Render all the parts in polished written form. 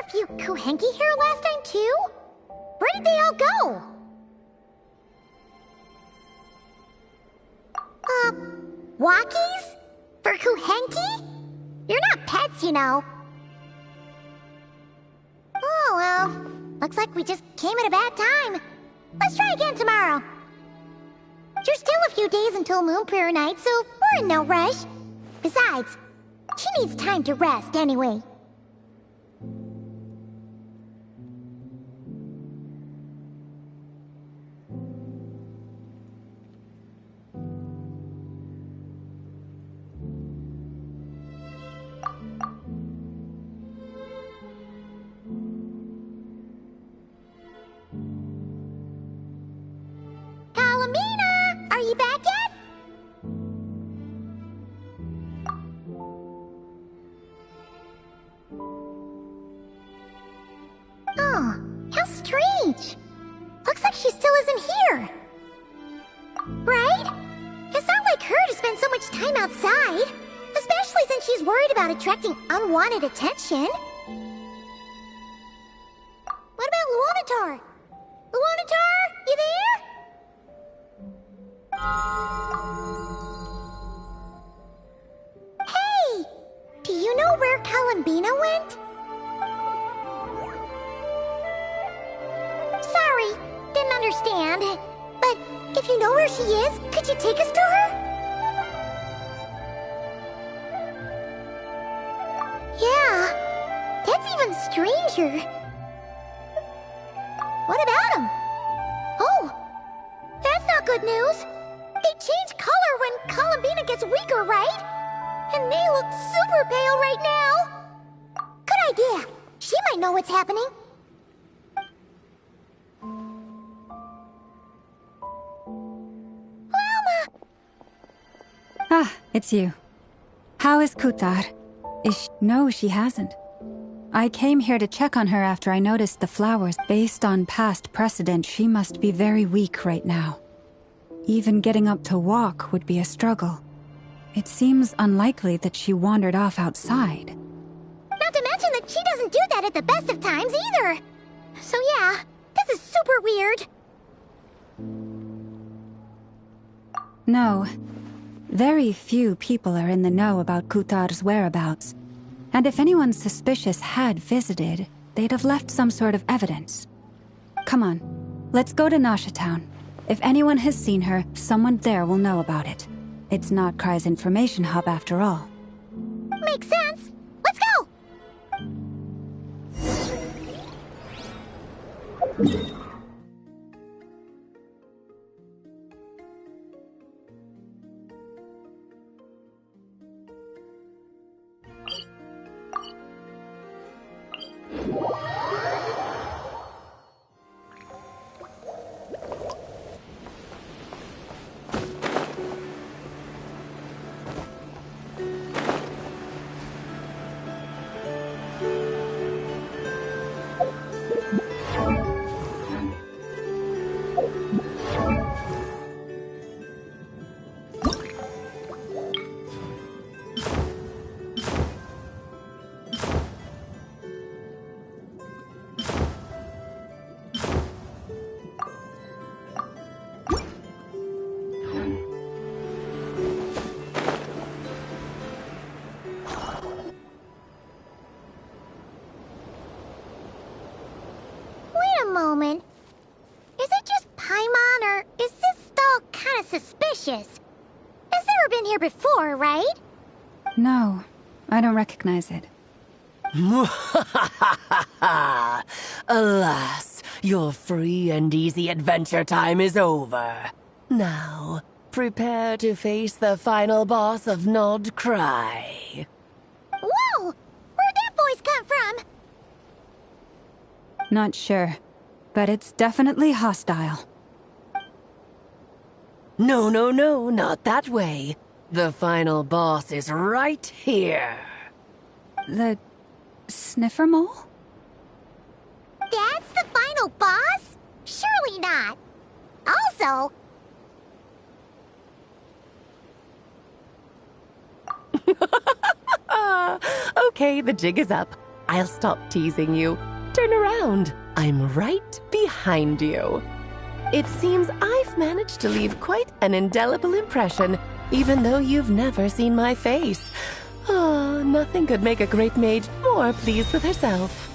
a few Kuhenki here last time too? Where did they all go? Walkies? For Kuhenki? You're not pets, you know. Oh, well. Looks like we just came at a bad time. Let's try again tomorrow. There's still a few days until Moon Prayer Night, so we're in no rush. Besides, she needs time to rest anyway. Are you back yet? Oh, how strange. Looks like she still isn't here. Right? It's not like her to spend so much time outside. Especially since she's worried about attracting unwanted attention. What about Luonatar? Luonatar, you there? Hey! Do you know where Kalambina went? Sorry, didn't understand. But if you know where she is, could you take us to her? Yeah, that's even stranger. What about him? Oh, that's not good news. They change color when Kalambina gets weaker, right? And they look super pale right now. Good idea. She might know what's happening. Lama! Ah, it's you. How is Kutar? No, she hasn't. I came here to check on her after I noticed the flowers. Based on past precedent, she must be very weak right now. Even getting up to walk would be a struggle. It seems unlikely that she wandered off outside. Not to mention that she doesn't do that at the best of times either. So yeah, this is super weird. No. Very few people are in the know about Kutar's whereabouts. And if anyone suspicious had visited, they'd have left some sort of evidence. Come on, let's go to Nasha Town. If anyone has seen her, someone there will know about it. It's not Kry's information hub after all. Makes sense. Let's go! Moment. Is it just Paimon, or is this stall kind of suspicious? It's never been here before, right? No, I don't recognize it. Alas, your free and easy adventure time is over. Now, prepare to face the final boss of Nod Cry. Whoa! Where'd that voice come from? Not sure. But it's definitely hostile. No, not that way. The final boss is right here. The sniffer mole? That's the final boss? Surely not. Also... Okay, the jig is up. I'll stop teasing you. Turn around. I'm right behind you. It seems I've managed to leave quite an indelible impression, even though you've never seen my face. Oh, nothing could make a great mage more pleased with herself.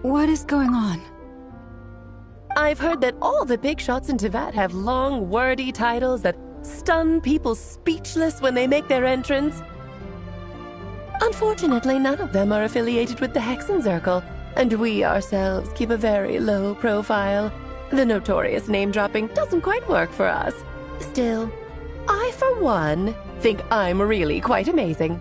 What is going on? I've heard that all the big shots in Teyvat have long, wordy titles that stun people speechless when they make their entrance. Unfortunately, none of them are affiliated with the Hexen Circle, and we ourselves keep a very low profile. The notorious name-dropping doesn't quite work for us. Still, I, for one, think I'm really quite amazing.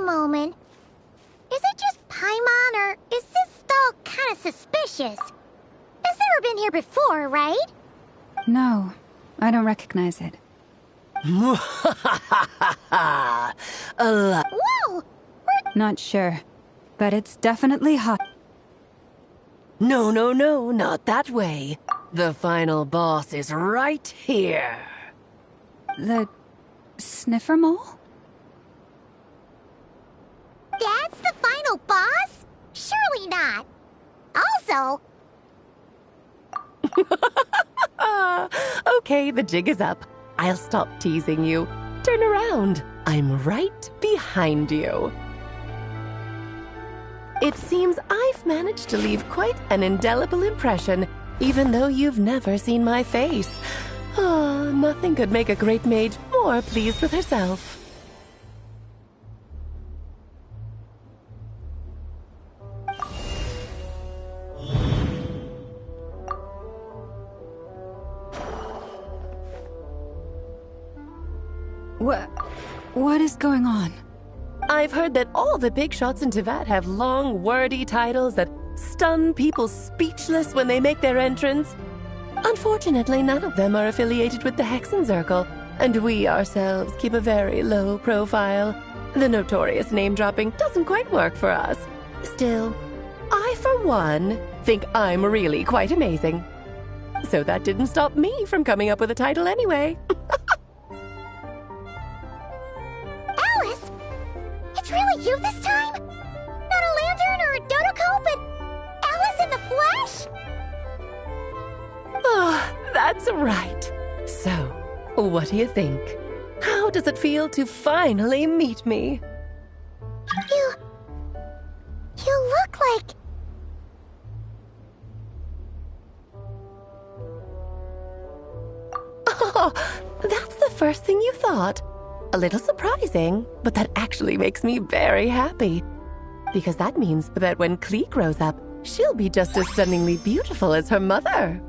Moment. Is it just Paimon, or is this stall kind of suspicious? It's never been here before, right? No, I don't recognize it. Whoa! Not sure, but it's definitely hot. No, not that way. The final boss is right here. The sniffer mole? That's the final boss? Surely not. Also... Okay, the jig is up. I'll stop teasing you. Turn around. I'm right behind you. It seems I've managed to leave quite an indelible impression, even though you've never seen my face. Oh, nothing could make a great mage more pleased with herself. What is going on? I've heard that all the big shots in Teyvat have long, wordy titles that stun people speechless when they make their entrance. Unfortunately, none of them are affiliated with the Hexen Circle, and we ourselves keep a very low profile. The notorious name-dropping doesn't quite work for us. Still, I, for one, think I'm really quite amazing. So that didn't stop me from coming up with a title anyway. Alice! It's really you this time? Not a lantern or a dodoco, but Alice in the flesh? Oh, that's right. So, what do you think? How does it feel to finally meet me? You look like... Oh, that's the first thing you thought. A little surprising, but that actually makes me very happy. Because that means that when Klee grows up, she'll be just as stunningly beautiful as her mother.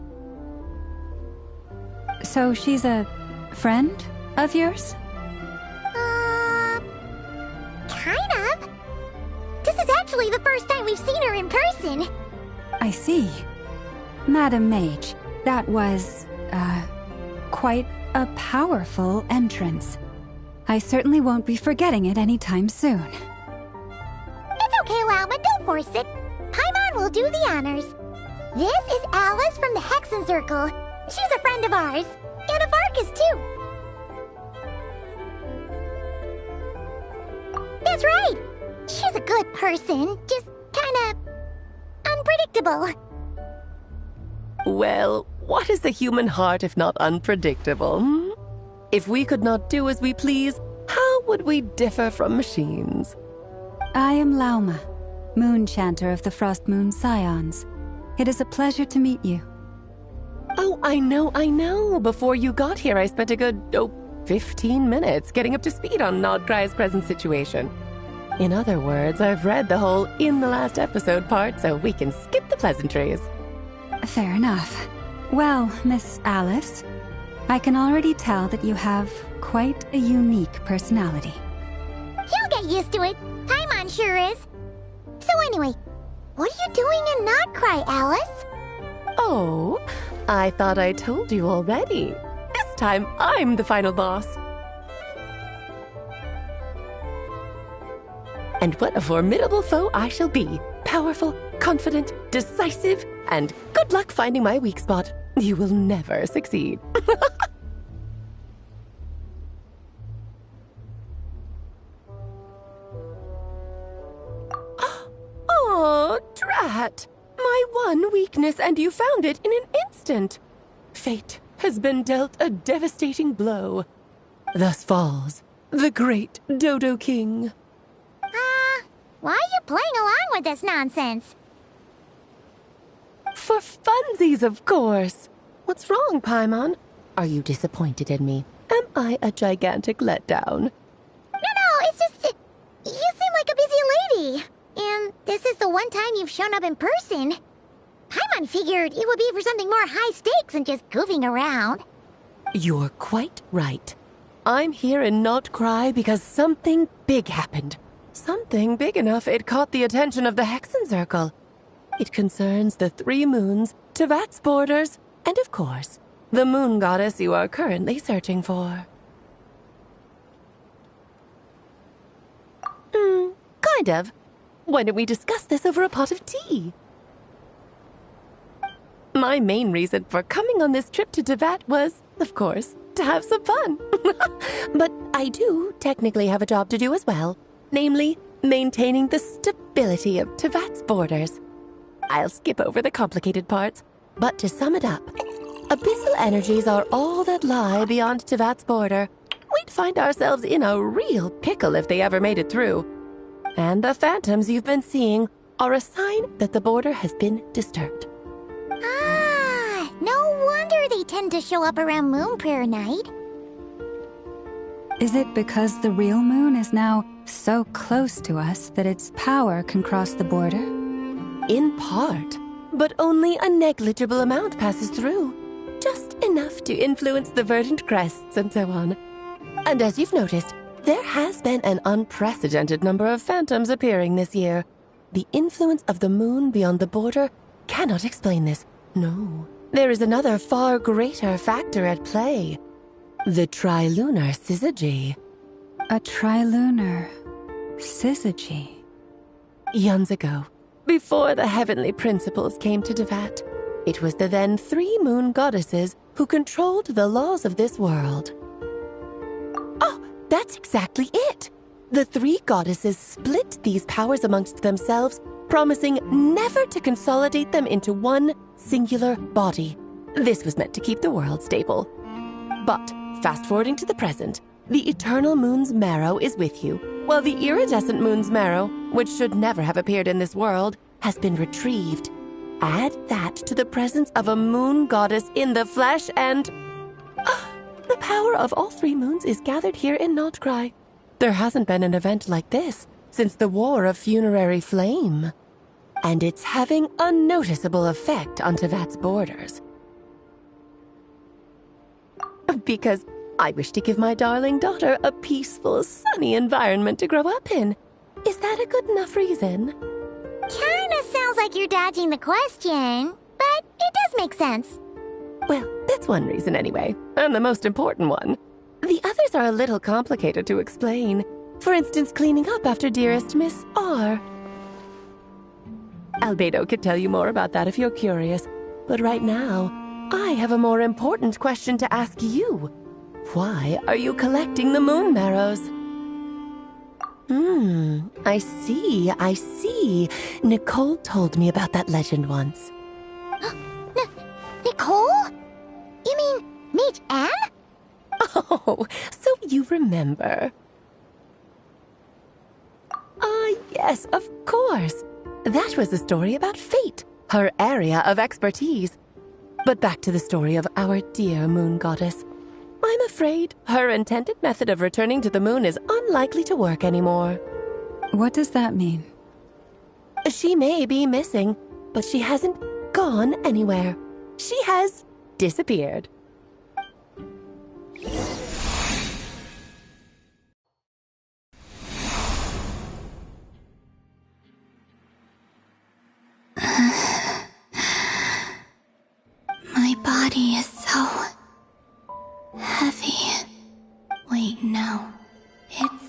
So she's a friend of yours? Kind of. This is actually the first time we've seen her in person. I see. Madam Mage, that was, quite a powerful entrance. I certainly won't be forgetting it anytime soon. It's okay, Lauma, don't force it. Paimon will do the honors. This is Alice from the Hexen Circle. She's a friend of ours. And of Arcus, too. That's right. She's a good person, just kinda... unpredictable. Well, what is the human heart if not unpredictable? If we could not do as we please, how would we differ from machines? I am Lauma, Moon Chanter of the Frost Moon Scions. It is a pleasure to meet you. Oh, I know. Before you got here, I spent a good, 15 minutes getting up to speed on Nodcry's present situation. In other words, I've read the whole in the last episode part, so we can skip the pleasantries. Fair enough. Well, Miss Alice, I can already tell that you have quite a unique personality. You'll get used to it. Paimon sure is. So anyway, what are you doing in Nodcry, Alice? Oh, I thought I told you already. This time, I'm the final boss. And what a formidable foe I shall be. Powerful, confident, decisive, and good luck finding my weak spot. You will never succeed. Oh, drat! My one weakness, and you found it in an instant. Fate has been dealt a devastating blow. Thus falls the great Dodo King. Why are you playing along with this nonsense? For funsies, of course. What's wrong, Paimon? Are you disappointed in me? Am I a gigantic letdown? No, it's just... You seem like a busy lady. And this is the one time you've shown up in person. Paimon figured it would be for something more high stakes than just goofing around. You're quite right. I'm here in Nodcry because something big happened. Something big enough it caught the attention of the Hexen Circle. It concerns the 3 moons, Tevat's borders, and of course, the moon goddess you are currently searching for. Kind of. Why don't we discuss this over a pot of tea? My main reason for coming on this trip to Tevat was, of course, to have some fun. But I do technically have a job to do as well. Namely, maintaining the stability of Tevat's borders. I'll skip over the complicated parts, but to sum it up, abyssal energies are all that lie beyond Tevat's border. We'd find ourselves in a real pickle if they ever made it through. And the phantoms you've been seeing are a sign that the border has been disturbed. No wonder they tend to show up around Moon Prayer Night. Is it because the real moon is now so close to us that its power can cross the border? In part, but only a negligible amount passes through. Just enough to influence the verdant crests and so on. And as you've noticed, there has been an unprecedented number of phantoms appearing this year. The influence of the moon beyond the border cannot explain this. No, there is another far greater factor at play. The trilunar syzygy. A trilunar syzygy. Eons ago, before the heavenly principles came to Tevat, it was the then 3 moon goddesses who controlled the laws of this world. Oh, that's exactly it! The 3 goddesses split these powers amongst themselves, promising never to consolidate them into one singular body. This was meant to keep the world stable. But, fast-forwarding to the present, the eternal moon's marrow is with you, while the iridescent moon's marrow, which should never have appeared in this world, has been retrieved. Add that to the presence of a moon goddess in the flesh and... the power of all 3 moons is gathered here in Nodcry. There hasn't been an event like this since the War of Funerary Flame. And it's having a noticeable effect on Tevat's borders. Because I wish to give my darling daughter a peaceful, sunny environment to grow up in. Is that a good enough reason? Kinda sounds like you're dodging the question, but it does make sense. Well, that's one reason anyway, and the most important one. The others are a little complicated to explain. For instance, cleaning up after dearest Miss R. Albedo could tell you more about that if you're curious, but right now, I have a more important question to ask you. Why are you collecting the moon marrows? I see. Nicole told me about that legend once. Nicole? You mean Mage Anne? Oh, Oh, so you remember. Ah, yes, of course. That was the story about Fate, her area of expertise. But back to the story of our dear moon goddess. I'm afraid her intended method of returning to the moon is unlikely to work anymore. What does that mean? She may be missing, but she hasn't gone anywhere. She has disappeared. My body is so heavy. Wait, no. It's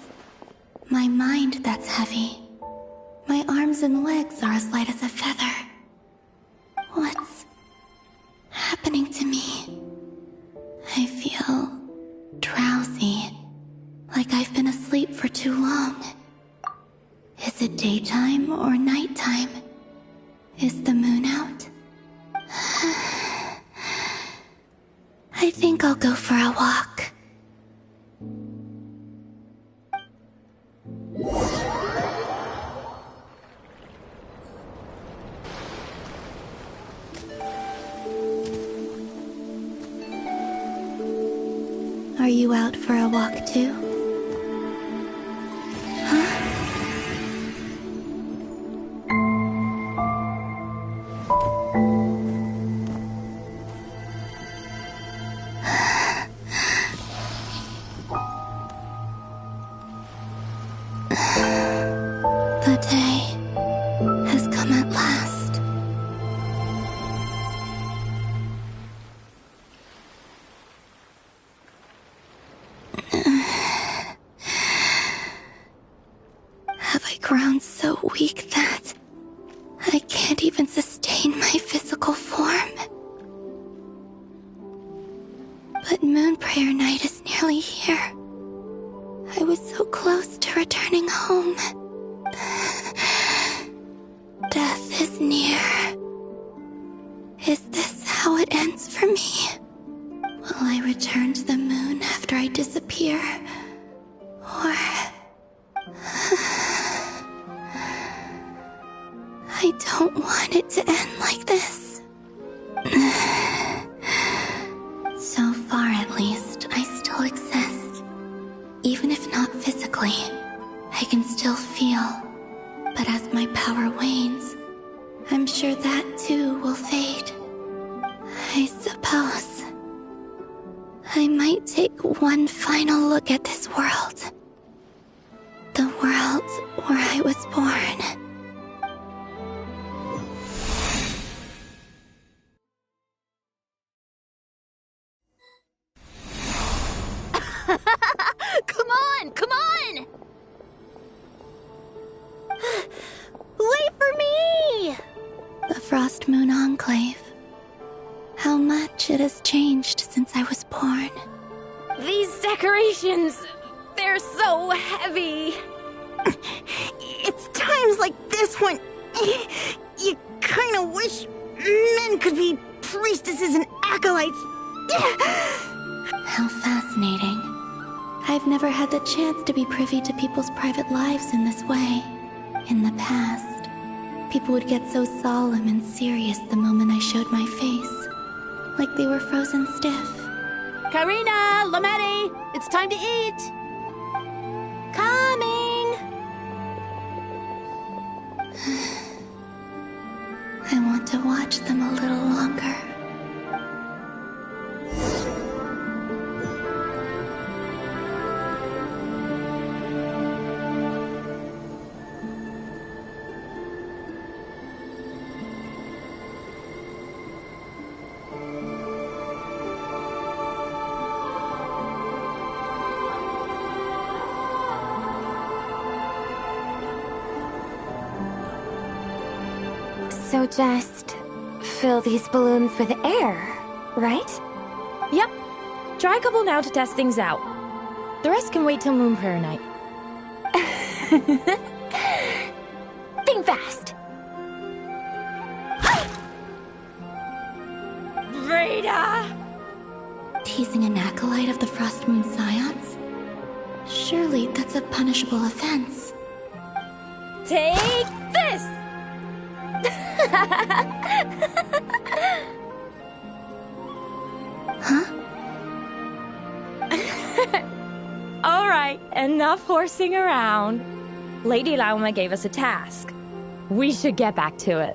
my mind that's heavy. My arms and legs are as light as a feather. What's happening to me? I feel drowsy, like I've been asleep for too long. Is it daytime or nighttime? Is the moon out? I think I'll go for a walk. Are you out for a walk too? The day has come at last. Have I grown so weak that I can't even sustain my physical form? But Moon Prayer Night is nearly here. I was so close to returning home. Death is near. Is this how it ends for me? Will I return to the moon after I disappear? Or... I don't want it to end like this. So far, at least, I still exist. Even if not physically, I can still feel. But as my power wanes, I'm sure that too will fade. I suppose I might take one final look at this world. The world where I was born. Come on! Come on! Wait for me! The Frost Moon Enclave. How much it has changed since I was born. These decorations, they're so heavy. It's times like this when you kind of wish men could be priestesses and acolytes. How fascinating. I've never had the chance to be privy to people's private lives in this way. In the past, people would get so solemn and serious the moment I showed my face. Like they were frozen stiff. Karina, Lametti, it's time to eat. Coming! I want to watch them a little longer. So just fill these balloons with air, right? Yep. Try a couple now to test things out. The rest can wait till Moon Prayer Night. Think fast! Rita! teasing an acolyte of the Frost Moon Scions? Surely that's a punishable offense. Take this! Huh? Alright, enough horsing around. Lady Lauma gave us a task. We should get back to it.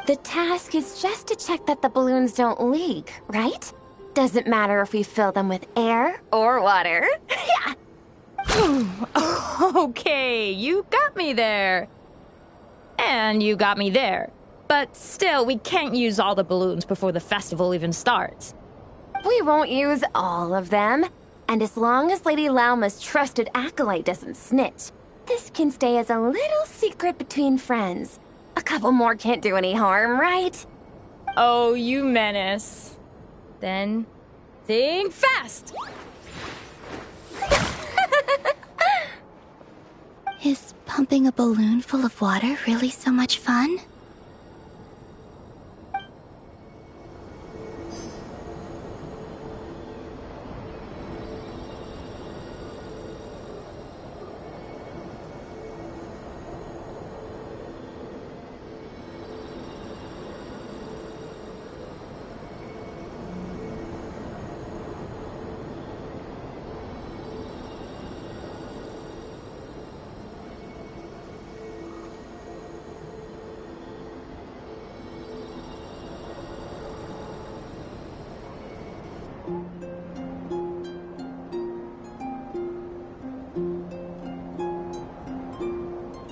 The task is just to check that the balloons don't leak, right? Doesn't matter if we fill them with air or water. Yeah. Okay, you got me there. And you got me there. But still, we can't use all the balloons before the festival even starts. We won't use all of them. And as long as Lady Lauma's trusted acolyte doesn't snitch, this can stay as a little secret between friends. A couple more can't do any harm, right? Oh, you menace. Then, think fast! Is pumping a balloon full of water really so much fun?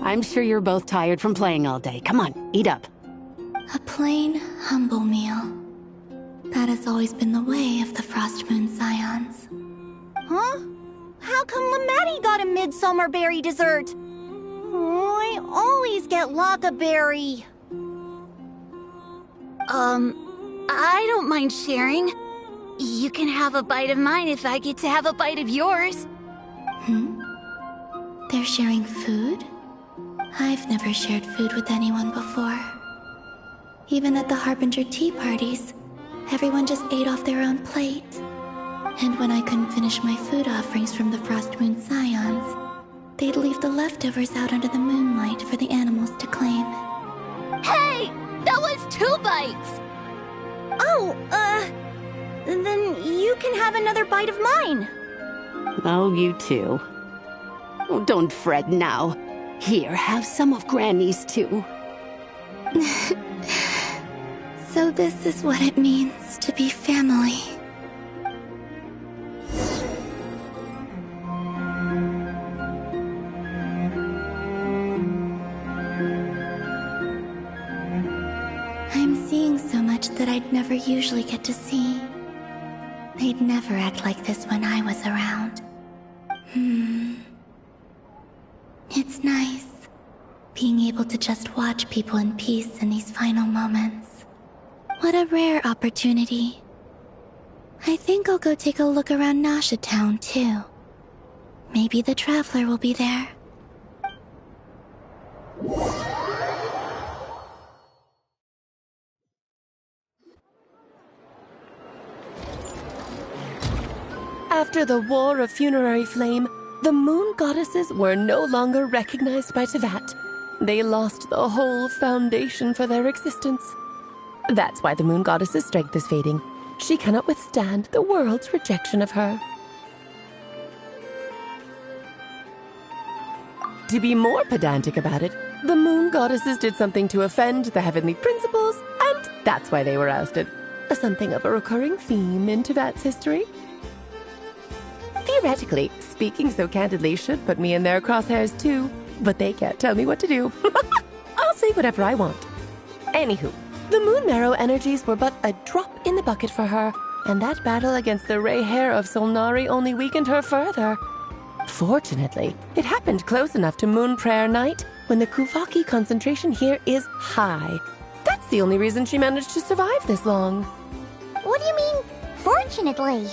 I'm sure you're both tired from playing all day. Come on, eat up. A plain, humble meal. That has always been the way of the Frost Moon Scions. Huh? How come Lamatti got a midsummer berry dessert? Oh, I always get Lockaberry. I don't mind sharing. You can have a bite of mine if I get to have a bite of yours. They're sharing food? I've never shared food with anyone before. Even at the Harbinger tea parties, everyone just ate off their own plate. And when I couldn't finish my food offerings from the Frost Moon Scions, they'd leave the leftovers out under the moonlight for the animals to claim. Hey! That was 2 bites! Oh, then you can have another bite of mine. Oh, you too. Oh, don't fret now. Here, have some of Granny's too. So this is what it means to be family. I'm seeing so much that I'd never usually get to see. They'd never act like this when I was around. It's nice, being able to just watch people in peace in these final moments. What a rare opportunity. I think I'll go take a look around Nasha Town, too. Maybe the Traveler will be there. After the War of Funerary Flame, the Moon Goddesses were no longer recognized by Teyvat. They lost the whole foundation for their existence. That's why the Moon Goddess's strength is fading. She cannot withstand the world's rejection of her. To be more pedantic about it, the Moon Goddesses did something to offend the heavenly principles, and that's why they were ousted. Something of a recurring theme in Teyvat's history. Theoretically, speaking so candidly should put me in their crosshairs too, but they can't tell me what to do. I'll say whatever I want. Anywho, the Moon Marrow energies were but a drop in the bucket for her, and that battle against the Ray Hair of Solnari only weakened her further. Fortunately, it happened close enough to Moon Prayer Night when the Kuvaki concentration here is high. That's the only reason she managed to survive this long. What do you mean, fortunately?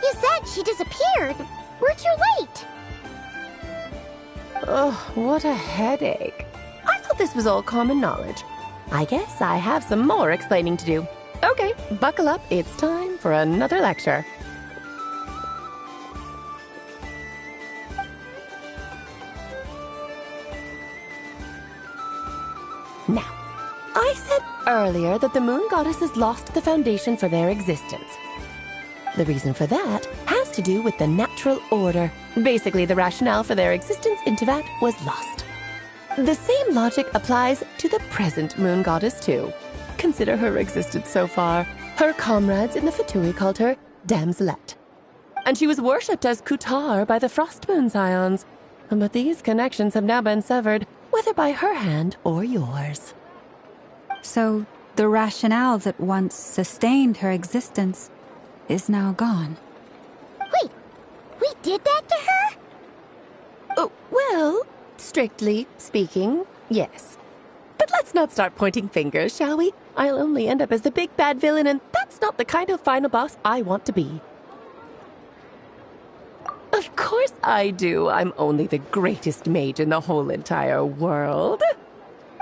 You said she disappeared. We're too late. Oh, what a headache. I thought this was all common knowledge. I guess I have some more explaining to do. Okay, buckle up. It's time for another lecture. Now, I said earlier that the moon goddesses lost the foundation for their existence. The reason for that has to do with the natural order. Basically, the rationale for their existence in Teyvat was lost. The same logic applies to the present moon goddess, too. Consider her existence so far. Her comrades in the Fatui called her Damselette. And she was worshipped as Kutar by the Frost Moon Scions. But these connections have now been severed, whether by her hand or yours. So, the rationale that once sustained her existence is now gone. Wait, we did that to her? Oh, well, strictly speaking, yes. But let's not start pointing fingers, shall we? I'll only end up as the big bad villain, and that's not the kind of final boss I want to be. Of course I do. I'm only the greatest mage in the whole entire world.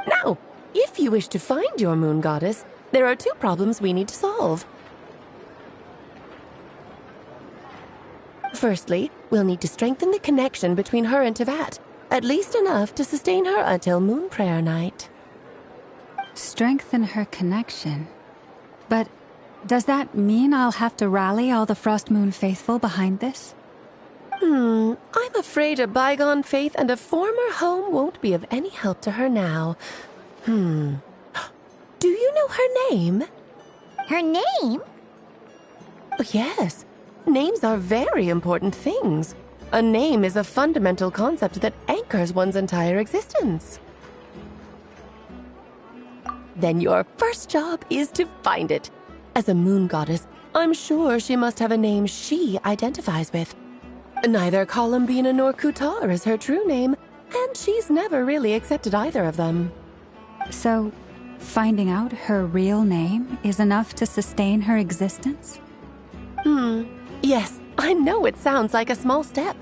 Now, if you wish to find your moon goddess, there are two problems we need to solve. Firstly, we'll need to strengthen the connection between her and Teyvat, at least enough to sustain her until Moon Prayer Night. Strengthen her connection. But does that mean I'll have to rally all the Frost Moon faithful behind this? I'm afraid a bygone faith and a former home won't be of any help to her now. Do you know her name? Her name? Oh, yes. Names are very important things. A name is a fundamental concept that anchors one's entire existence. Then your first job is to find it. As a moon goddess, I'm sure she must have a name she identifies with. Neither Columbina nor Kutar is her true name, and she's never really accepted either of them. So, finding out her real name is enough to sustain her existence? Yes, I know it sounds like a small step,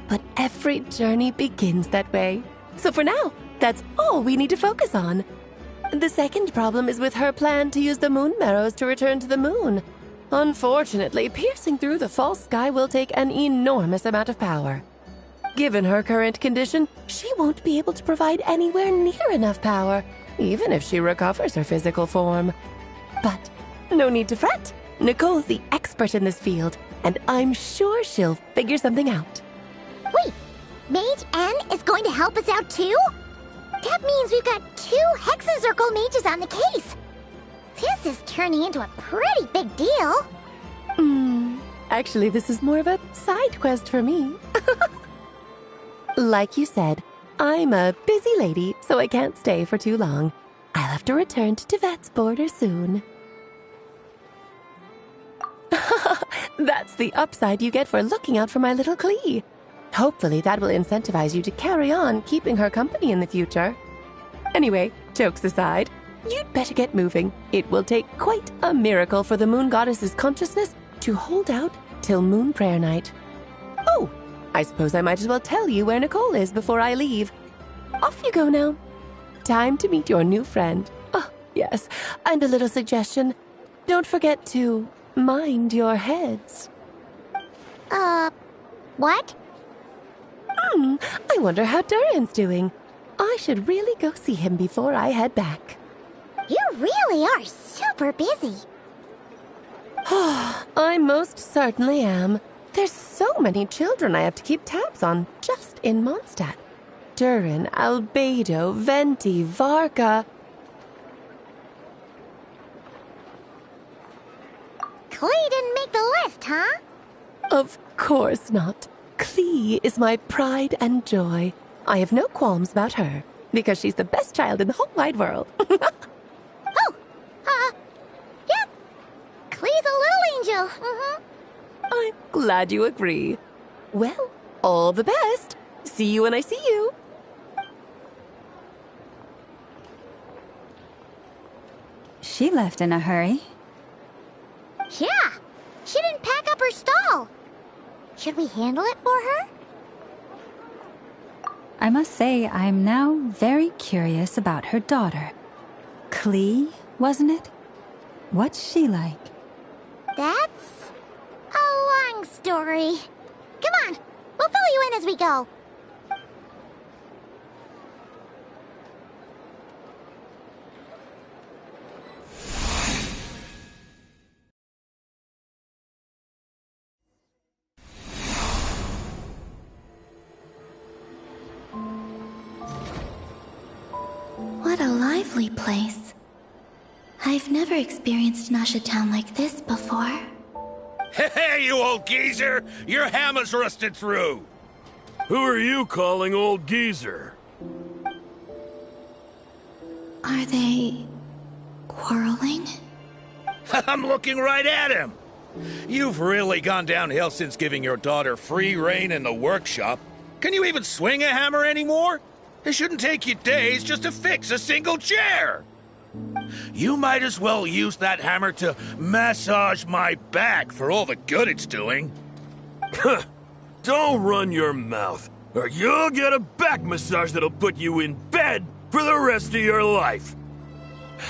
but every journey begins that way. So for now, that's all we need to focus on. The second problem is with her plan to use the moon marrows to return to the moon. Unfortunately, piercing through the false sky will take an enormous amount of power. Given her current condition, she won't be able to provide anywhere near enough power, even if she recovers her physical form. But no need to fret. Nicole's the expert in this field, and I'm sure she'll figure something out. Wait, Mage N is going to help us out too? That means we've got 2 Hexencircle mages on the case. This is turning into a pretty big deal. Actually, this is more of a side quest for me. Like you said, I'm a busy lady, so I can't stay for too long. I'll have to return to Teyvat's border soon. That's the upside you get for looking out for my little Klee. Hopefully that will incentivize you to carry on keeping her company in the future. Anyway, jokes aside, you'd better get moving. It will take quite a miracle for the moon goddess's consciousness to hold out till Moon Prayer Night. Oh, I suppose I might as well tell you where Nicole is before I leave. Off you go now. Time to meet your new friend. Oh, yes, and a little suggestion. Don't forget to mind your heads. What? I wonder how Durin's doing. I should really go see him before I head back. You really are super busy. I most certainly am. There's so many children I have to keep tabs on just in Mondstadt. Durin, Albedo, Venti, Varka. Klee didn't make the list, huh? Of course not. Klee is my pride and joy. I have no qualms about her, because she's the best child in the whole wide world. Yeah. Klee's a little angel. I'm glad you agree. Well, all the best. See you when I see you. She left in a hurry. Yeah, she didn't pack up her stall. Should we handle it for her? I must say, I'm now very curious about her daughter. Klee, wasn't it? What's she like? That's a long story. Come on, we'll fill you in as we go. What a lively place. I've never experienced Nasha Town like this before. Hey, you old geezer! Your hammer's rusted through! Who are you calling old geezer? Are they quarreling? I'm looking right at him! You've really gone downhill since giving your daughter free rein in the workshop. Can you even swing a hammer anymore? It shouldn't take you days just to fix a single chair! You might as well use that hammer to massage my back for all the good it's doing. Don't run your mouth, or you'll get a back massage that'll put you in bed for the rest of your life.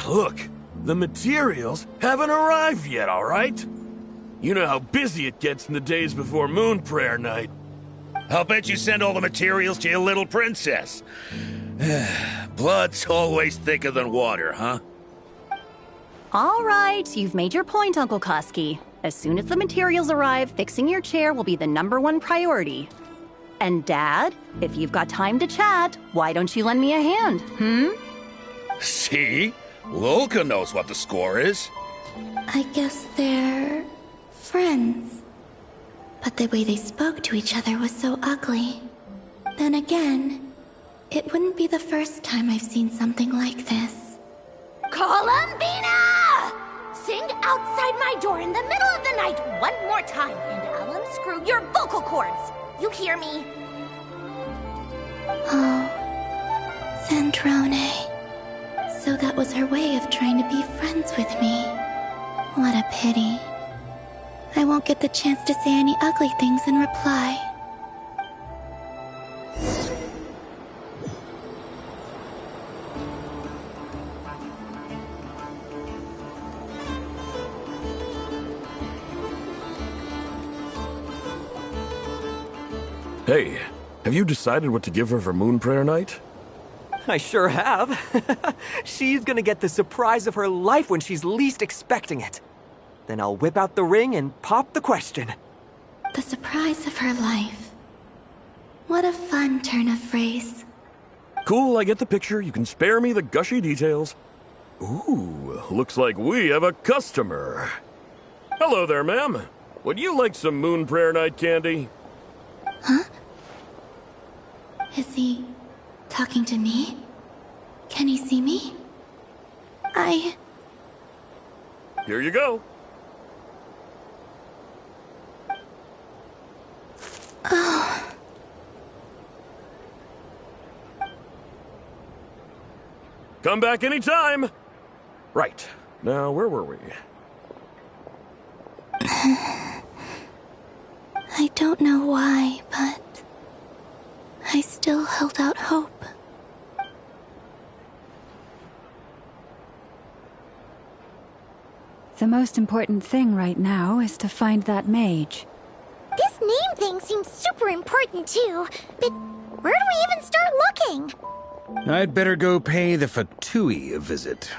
Look, the materials haven't arrived yet, all right? You know how busy it gets in the days before MooN prayer night. I'll bet you send all the materials to your little princess. Blood's always thicker than water, huh? All right, you've made your point, Uncle Koski. As soon as the materials arrive, fixing your chair will be the #1 priority. And Dad, if you've got time to chat, why don't you lend me a hand, See? Lolka knows what the score is. I guess they're friends. But the way they spoke to each other was so ugly. Then again, it wouldn't be the first time I've seen something like this. Columbina! Sing outside my door in the middle of the night one more time, and I'll unscrew your vocal cords. You hear me? Oh, Zandrone. So that was her way of trying to be friends with me. What a pity. I won't get the chance to say any ugly things in reply. Hey, have you decided what to give her for MooN prayer night? I sure have. She's gonna get the surprise of her life when she's least expecting it. Then I'll whip out the ring and pop the question. The surprise of her life. What a fun turn of phrase. Cool, I get the picture. You can spare me the gushy details. Ooh, looks like we have a customer. Hello there, ma'am. Would you like some MooN prayer night candy? Huh? Is he talking to me? Can he see me? Here you go. Oh. Come back anytime. Right. Now, where were we? I don't know why, but I still held out hope. The most important thing right now is to find that mage. This name thing seems super important too, but where do we even start looking? I'd better go pay the Fatui a visit.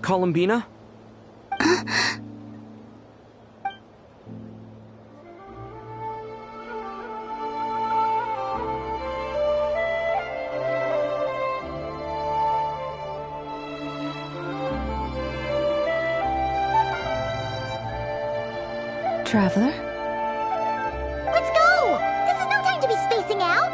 Columbina? Traveler? Let's go! This is no time to be spacing out!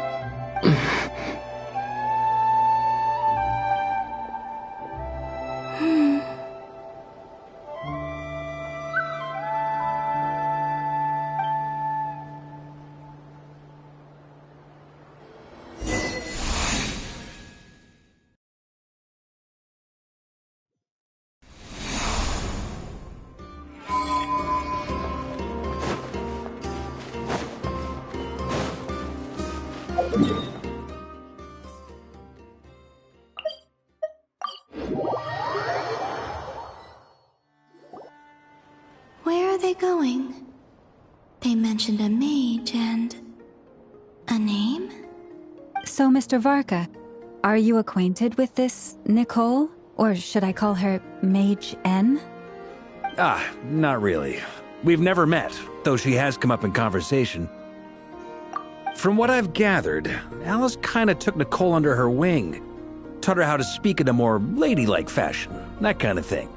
they going? They mentioned a mage and... a name? So, Mr. Varka, are you acquainted with this Nicole? Or should I call her Mage N? Not really. We've never met, though she has come up in conversation. From what I've gathered, Alice kinda took Nicole under her wing. Taught her how to speak in a more ladylike fashion, that kind of thing.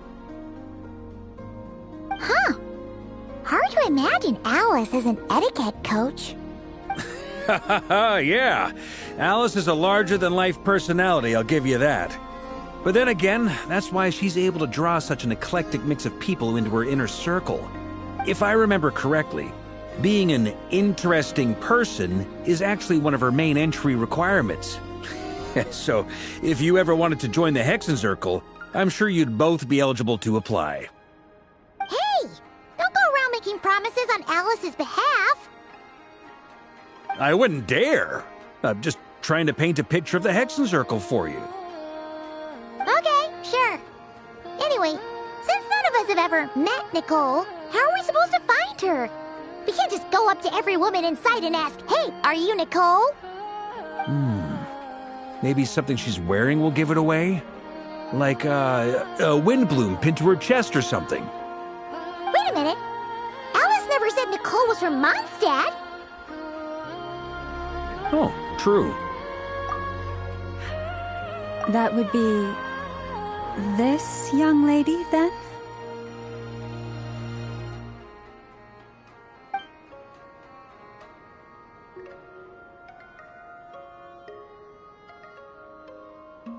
Huh. Hard to imagine Alice as an etiquette coach. Yeah. Alice is a larger-than-life personality, I'll give you that. But then again, that's why she's able to draw such an eclectic mix of people into her inner circle. If I remember correctly, being an interesting person is actually one of her main entry requirements. So, if you ever wanted to join the Hexenzirkel, I'm sure you'd both be eligible to apply. Hey! Don't go around making promises on Alice's behalf! I wouldn't dare. I'm just trying to paint a picture of the Hexenzirkel for you. Okay, sure. Anyway, since none of us have ever met Nicole, how are we supposed to find her? We can't just go up to every woman in sight and ask, "Hey, are you Nicole?" Maybe something she's wearing will give it away? Like, a wind bloom pinned to her chest or something. Wait a minute. Alice never said Nicole was from Mondstadt. Oh, true. That would be... this young lady, then?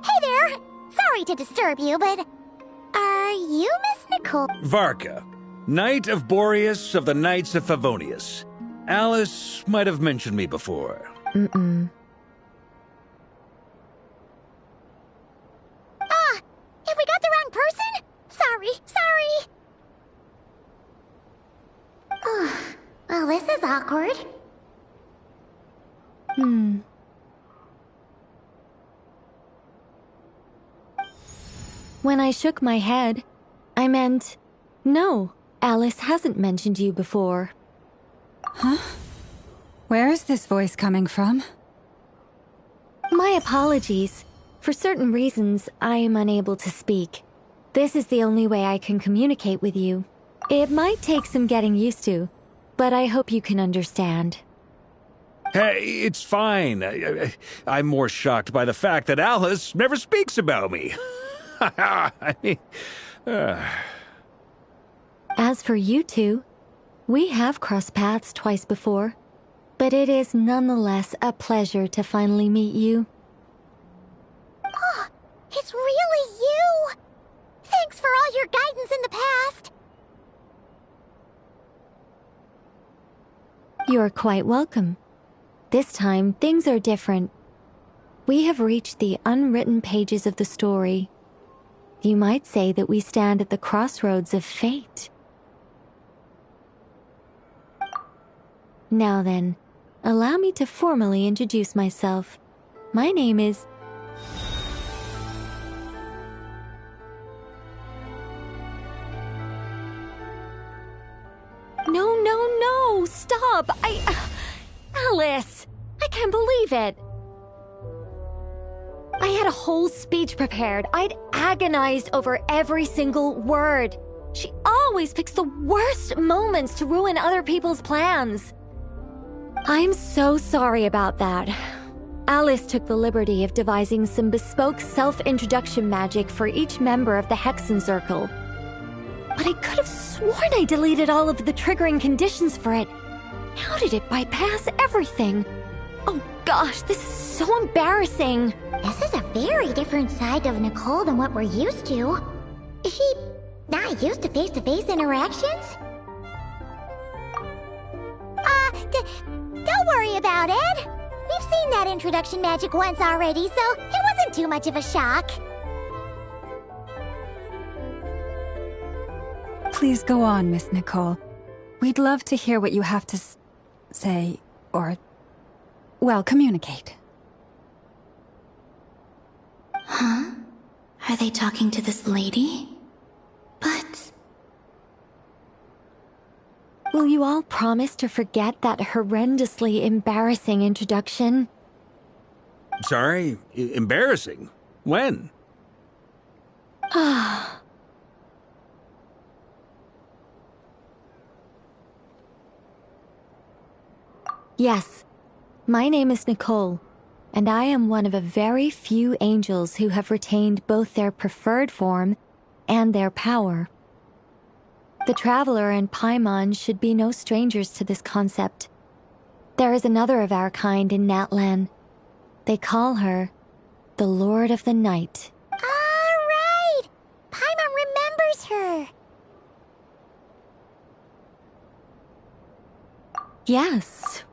Hey there! Sorry to disturb you, but... are you Miss Nicole? Varka, Knight of Boreas of the Knights of Favonius. Alice might have mentioned me before. Have we got the wrong person? Sorry. Well, this is awkward. When I shook my head, I meant, no, Alice hasn't mentioned you before. Huh? Where is this voice coming from? My apologies. For certain reasons, I am unable to speak. This is the only way I can communicate with you. It might take some getting used to, but I hope you can understand. Hey, it's fine. I'm more shocked by the fact that Alice never speaks about me. I mean, As for you two, we have crossed paths twice before, but it is nonetheless a pleasure to finally meet you. Oh, it's really you! Thanks for all your guidance in the past! You're quite welcome. This time, things are different. We have reached the unwritten pages of the story. You might say that we stand at the crossroads of fate. Now then, allow me to formally introduce myself. My name is... No, stop! Alice! I can't believe it! I had a whole speech prepared. I'd agonized over every single word. She always picks the worst moments to ruin other people's plans. I'm so sorry about that. Alice took the liberty of devising some bespoke self-introduction magic for each member of the Hexenzirkel. But I could have sworn I deleted all of the triggering conditions for it. How did it bypass everything? Oh gosh, this is so embarrassing. This is a very different side of Nicole than what we're used to. Is she not used to face-to-face interactions? Don't worry about it. We've seen that introduction magic once already, so it wasn't too much of a shock. Please go on, Miss Nicole. We'd love to hear what you have to say, or, well, communicate. Huh? Are they talking to this lady? But... you all promise to forget that horrendously embarrassing introduction? Sorry? Embarrassing? When? Yes, my name is Nicole, and I am one of a very few angels who have retained both their preferred form and their power. The Traveler and Paimon should be no strangers to this concept. There is another of our kind in Natlan. They call her the Lord of the Night. All right! Paimon remembers her! Yes.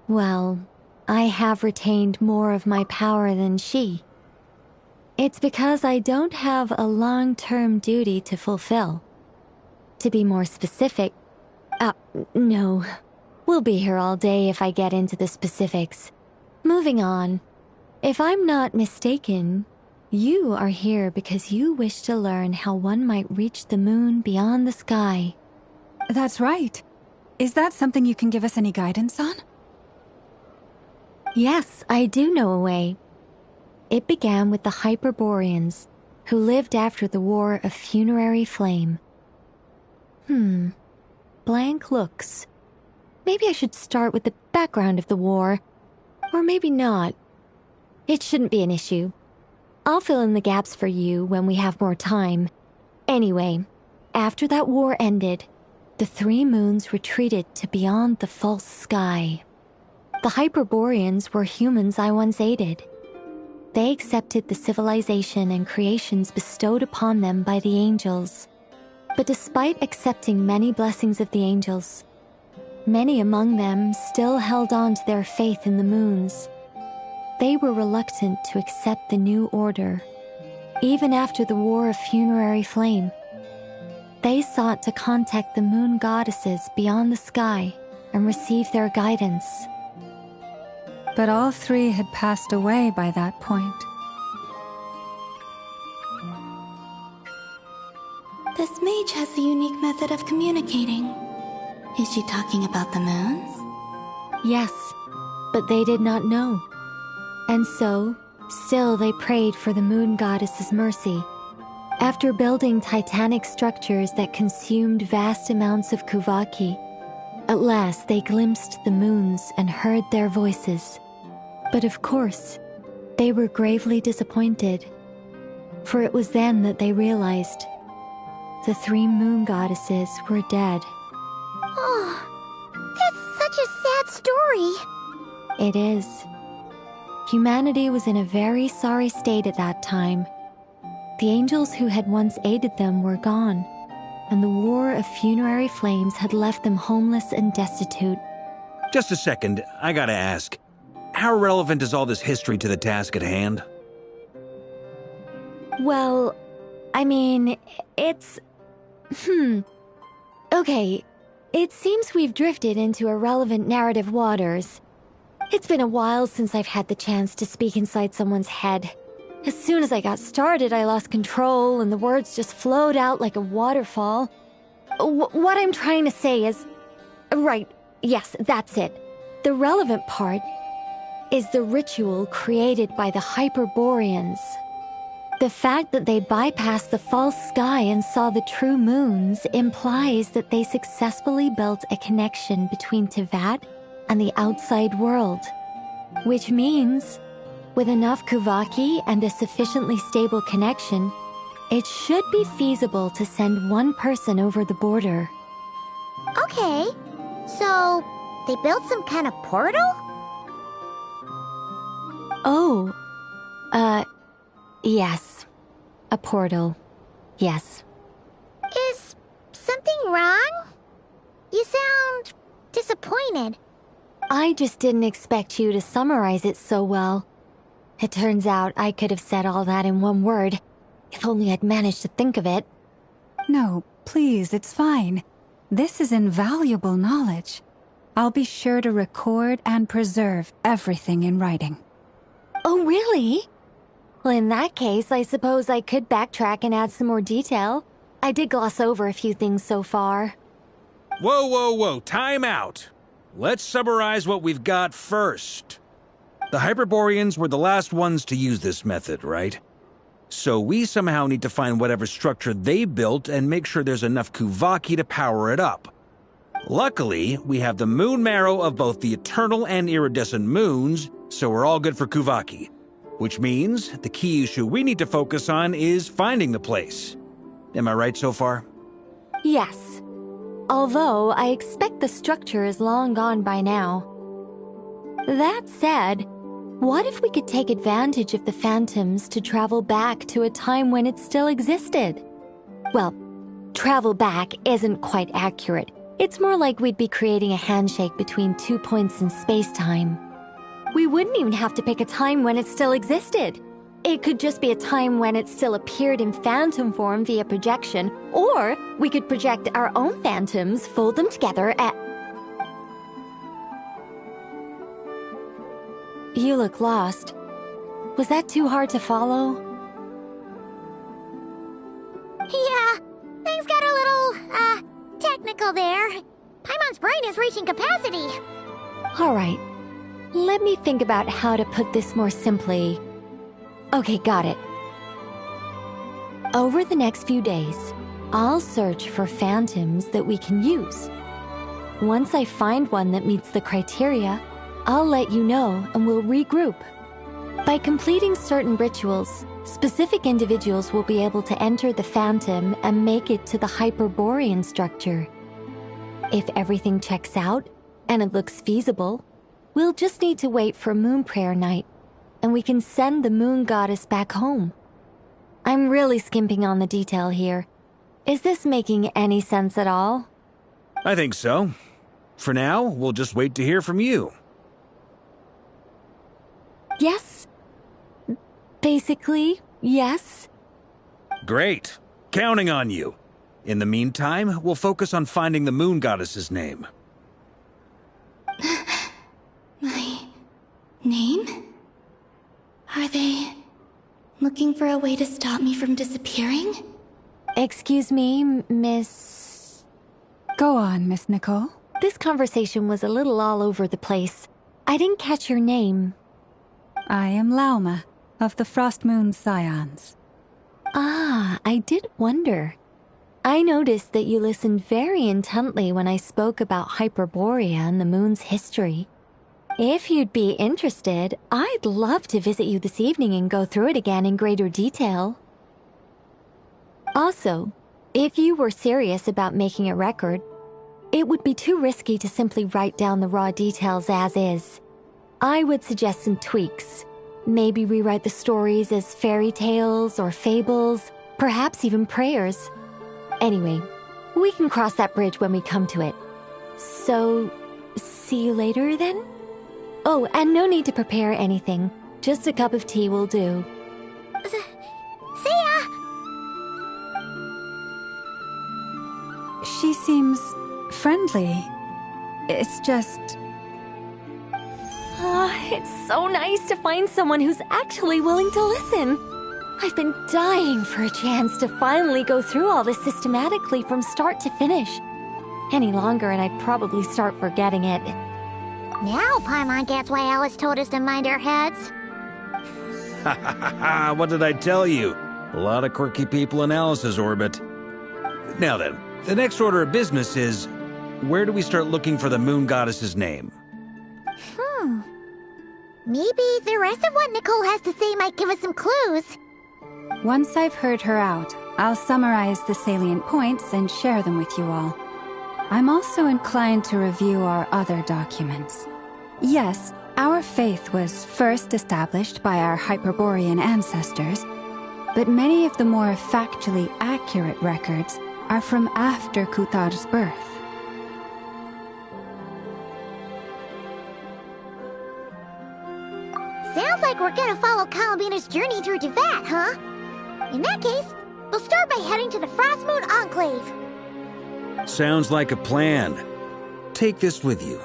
Well, I have retained more of my power than she. It's because I don't have a long-term duty to fulfill. To be more specific, no. We'll be here all day if I get into the specifics. Moving on. If I'm not mistaken, you are here because you wish to learn how one might reach the moon beyond the sky. That's right. Is that something you can give us any guidance on? Yes, I do know a way. It began with the Hyperboreans, who lived after the War of Funerary Flame. Blank looks. Maybe I should start with the background of the war. Or maybe not. It shouldn't be an issue. I'll fill in the gaps for you when we have more time. Anyway, after that war ended, the three moons retreated to beyond the false sky. The Hyperboreans were humans I once aided. They accepted the civilization and creations bestowed upon them by the angels. But despite accepting many blessings of the angels, many among them still held on to their faith in the moons. They were reluctant to accept the new order, even after the War of Funerary Flame. They sought to contact the moon goddesses beyond the sky and receive their guidance. But all three had passed away by that point. This mage has a unique method of communicating. Is she talking about the moons? Yes, but they did not know. And so, still they prayed for the moon goddess's mercy. After building titanic structures that consumed vast amounts of Kuvaki, at last they glimpsed the moons and heard their voices. But of course, they were gravely disappointed. For it was then that they realized the three moon goddesses were dead. Oh, that's such a sad story. It is. Humanity was in a very sorry state at that time. The angels who had once aided them were gone, and the War of Funerary Flames had left them homeless and destitute. Just a second, I gotta ask. How relevant is all this history to the task at hand? Well, I mean, it's... Okay, it seems we've drifted into irrelevant narrative waters. It's been a while since I've had the chance to speak inside someone's head. As soon as I got started, I lost control and the words just flowed out like a waterfall. What I'm trying to say is... Right, yes, that's it. The relevant part is the ritual created by the Hyperboreans. The fact that they bypassed the false sky and saw the true moons implies that they successfully built a connection between Teyvat and the outside world. Which means, with enough Kuvaki and a sufficiently stable connection, it should be feasible to send one person over the border. Okay, so they built some kind of portal? Oh, yes. A portal. Yes. Is something wrong? You sound disappointed. I just didn't expect you to summarize it so well. It turns out I could have said all that in one word, if only I'd managed to think of it. No, please, it's fine. This is invaluable knowledge. I'll be sure to record and preserve everything in writing. Oh, really? Well, in that case, I suppose I could backtrack and add some more detail. I did gloss over a few things so far. Whoa, whoa, whoa, time out. Let's summarize what we've got first. The Hyperboreans were the last ones to use this method, right? So we somehow need to find whatever structure they built and make sure there's enough Kuvaki to power it up. Luckily, we have the moon marrow of both the eternal and iridescent moons, so we're all good for Kuvaki. Which means the key issue we need to focus on is finding the place. Am I right so far? Yes. Although I expect the structure is long gone by now. That said, what if we could take advantage of the phantoms to travel back to a time when it still existed? Well, travel back isn't quite accurate. It's more like we'd be creating a handshake between 2 points in space-time. We wouldn't even have to pick a time when it still existed. It could just be a time when it still appeared in phantom form via projection, or we could project our own phantoms, fold them together at... You look lost. Was that too hard to follow? Yeah, things got a little, technical there. Paimon's brain is reaching capacity. All right. Let me think about how to put this more simply. Okay, got it. Over the next few days, I'll search for phantoms that we can use. Once I find one that meets the criteria, I'll let you know and we'll regroup. By completing certain rituals, specific individuals will be able to enter the phantom and make it to the Hyperborean structure. If everything checks out and it looks feasible, we'll just need to wait for Moon Prayer Night, and we can send the Moon Goddess back home. I'm really skimping on the detail here. Is this making any sense at all? I think so. For now, we'll just wait to hear from you. Yes. Basically, yes. Great. Counting on you. In the meantime, we'll focus on finding the Moon Goddess's name. My name? Are they looking for a way to stop me from disappearing? Excuse me, Miss... Go on, Miss Nicole. This conversation was a little all over the place. I didn't catch your name. I am Lauma, of the Frost Moon Scions. Ah, I did wonder. I noticed that you listened very intently when I spoke about Hyperborea and the moon's history. If you'd be interested, I'd love to visit you this evening and go through it again in greater detail. Also, if you were serious about making a record, it would be too risky to simply write down the raw details as is. I would suggest some tweaks. Maybe rewrite the stories as fairy tales or fables, perhaps even prayers. Anyway, we can cross that bridge when we come to it. So, see you later then? Oh, and no need to prepare anything. Just a cup of tea will do. See ya! She seems friendly. It's just... It's so nice to find someone who's actually willing to listen. I've been dying for a chance to finally go through all this systematically from start to finish. Any longer and I'd probably start forgetting it. Now Paimon gets why Alice told us to mind our heads. Ha ha ha ha, what did I tell you? A lot of quirky people in Alice's orbit. Now then, the next order of business is, where do we start looking for the Moon Goddess's name? Maybe the rest of what Nicole has to say might give us some clues. Once I've heard her out, I'll summarize the salient points and share them with you all. I'm also inclined to review our other documents. Yes, our faith was first established by our Hyperborean ancestors, but many of the more factually accurate records are from after Kutar's birth. Sounds like we're gonna follow Columbina's journey through Teyvat, huh? In that case, we'll start by heading to the Frost Moon Enclave. Sounds like a plan. Take this with you.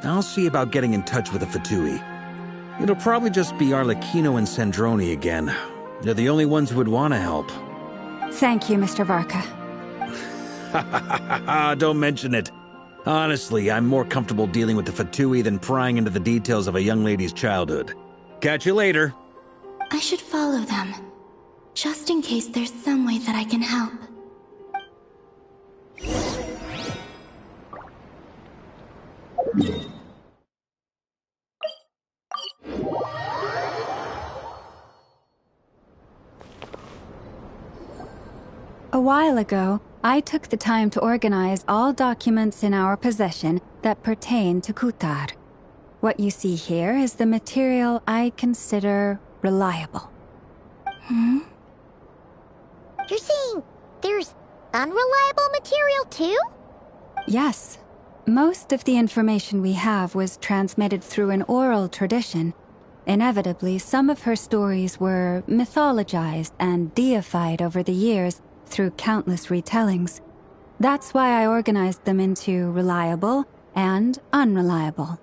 I'll see about getting in touch with the Fatui. It'll probably just be Arlecchino and Sandroni again. They're the only ones who would want to help. Thank you, Mr. Varka. Don't mention it. Honestly, I'm more comfortable dealing with the Fatui than prying into the details of a young lady's childhood. Catch you later. I should follow them, just in case there's some way that I can help. A while ago, I took the time to organize all documents in our possession that pertain to Kutar. What you see here is the material I consider reliable. You're saying there's unreliable material too? Yes. Most of the information we have was transmitted through an oral tradition. Inevitably, some of her stories were mythologized and deified over the years through countless retellings. That's why I organized them into reliable and unreliable.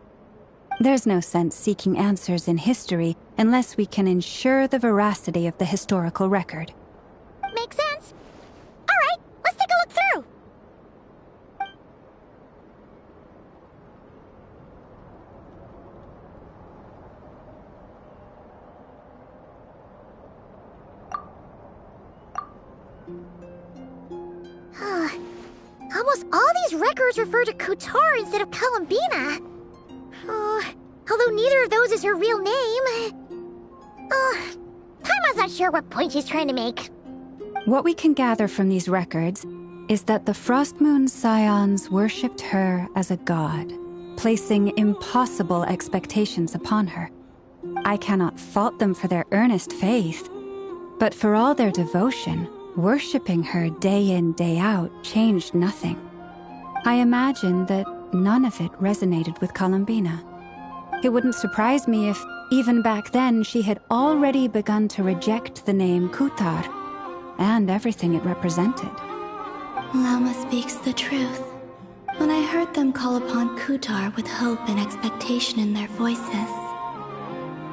There's no sense seeking answers in history unless we can ensure the veracity of the historical record. Makes sense. All right, let's take a look through. Almost all these records refer to Kutar instead of Columbina. Although neither of those is her real name. Paimon's not sure what point she's trying to make. What we can gather from these records is that the Frost Moon Scions worshipped her as a god, placing impossible expectations upon her. I cannot fault them for their earnest faith, but for all their devotion, worshipping her day in, day out changed nothing. I imagine that none of it resonated with Columbina. It wouldn't surprise me if, even back then, she had already begun to reject the name Kutar and everything it represented. Lauma speaks the truth. When I heard them call upon Kutar with hope and expectation in their voices,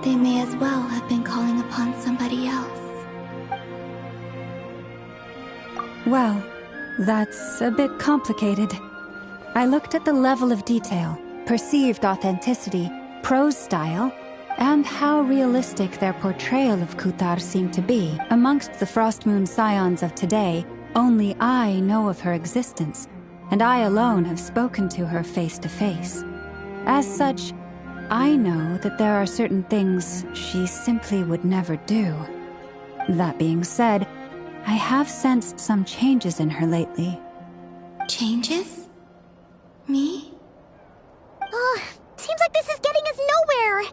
they may as well have been calling upon somebody else. Well, that's a bit complicated. I looked at the level of detail, perceived authenticity, prose style, and how realistic their portrayal of Kutar seemed to be. Amongst the Frost Moon Scions of today, only I know of her existence, and I alone have spoken to her face to face. As such, I know that there are certain things she simply would never do. That being said, I have sensed some changes in her lately. Changes? Me? Seems like this is getting us nowhere.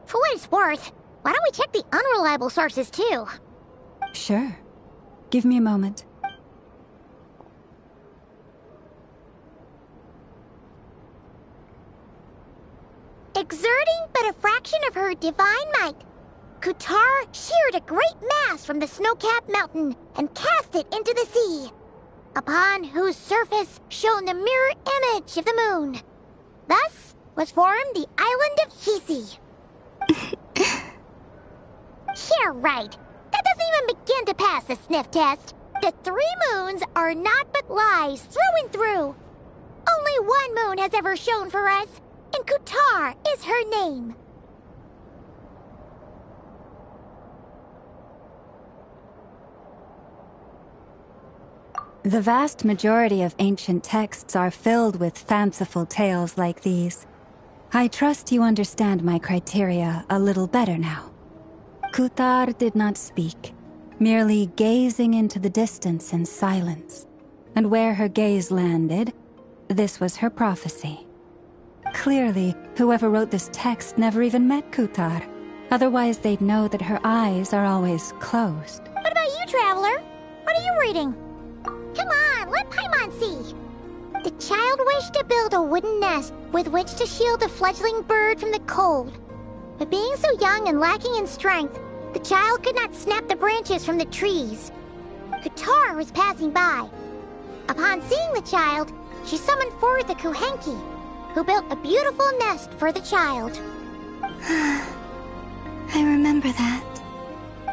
For what it's worth, why don't we check the unreliable sources too? Sure. Give me a moment. Exerting but a fraction of her divine might, Kutar sheared a great mass from the snow-capped mountain and cast it into the sea, upon whose surface shone the mirror image of the moon. Thus was formed the island of Hisi. Yeah, right. That doesn't even begin to pass the sniff test. The 3 moons are naught but lies through and through. Only one moon has ever shone for us, and Kutar is her name. The vast majority of ancient texts are filled with fanciful tales like these. I trust you understand my criteria a little better now. Kutar did not speak, merely gazing into the distance in silence. And where her gaze landed, this was her prophecy. Clearly, whoever wrote this text never even met Kutar. Otherwise, they'd know that her eyes are always closed. What about you, Traveler? What are you reading? Come on, let Paimon see. The child wished to build a wooden nest with which to shield the fledgling bird from the cold. But being so young and lacking in strength, the child could not snap the branches from the trees. Kutar was passing by. Upon seeing the child, she summoned forth the Kuhenki, who built a beautiful nest for the child. I remember that.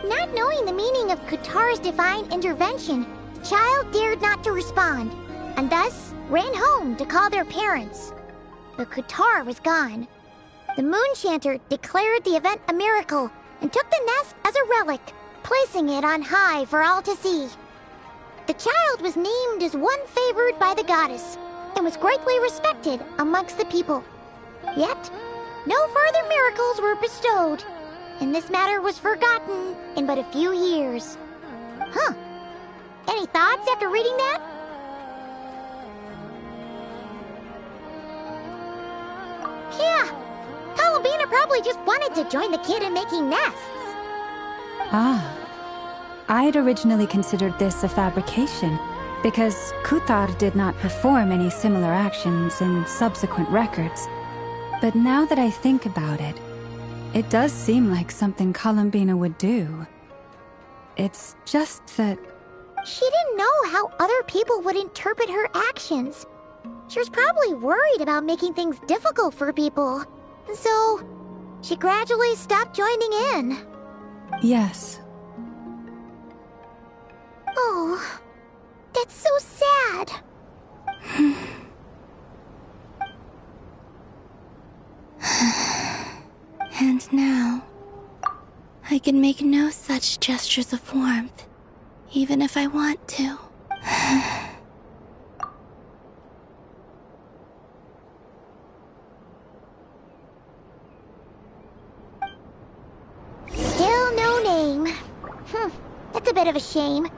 Not knowing the meaning of Kutar's divine intervention, the child dared not to respond. and thus ran home to call their parents. But Kutar was gone. The Moon Chanter declared the event a miracle and took the nest as a relic, placing it on high for all to see. The child was named as one favored by the goddess and was greatly respected amongst the people. Yet, no further miracles were bestowed, and this matter was forgotten in but a few years. Huh. Any thoughts after reading that? Yeah. Palomina probably just wanted to join the kid in making nests. Ah. I'd originally considered this a fabrication, because Kutar did not perform any similar actions in subsequent records. But now that I think about it, it does seem like something Columbina would do. It's just that... She didn't know how other people would interpret her actions. She was probably worried about making things difficult for people. So, she gradually stopped joining in. Yes. Oh, that's so sad. And now, I can make no such gestures of warmth, even if I want to. Still no name. That's a bit of a shame.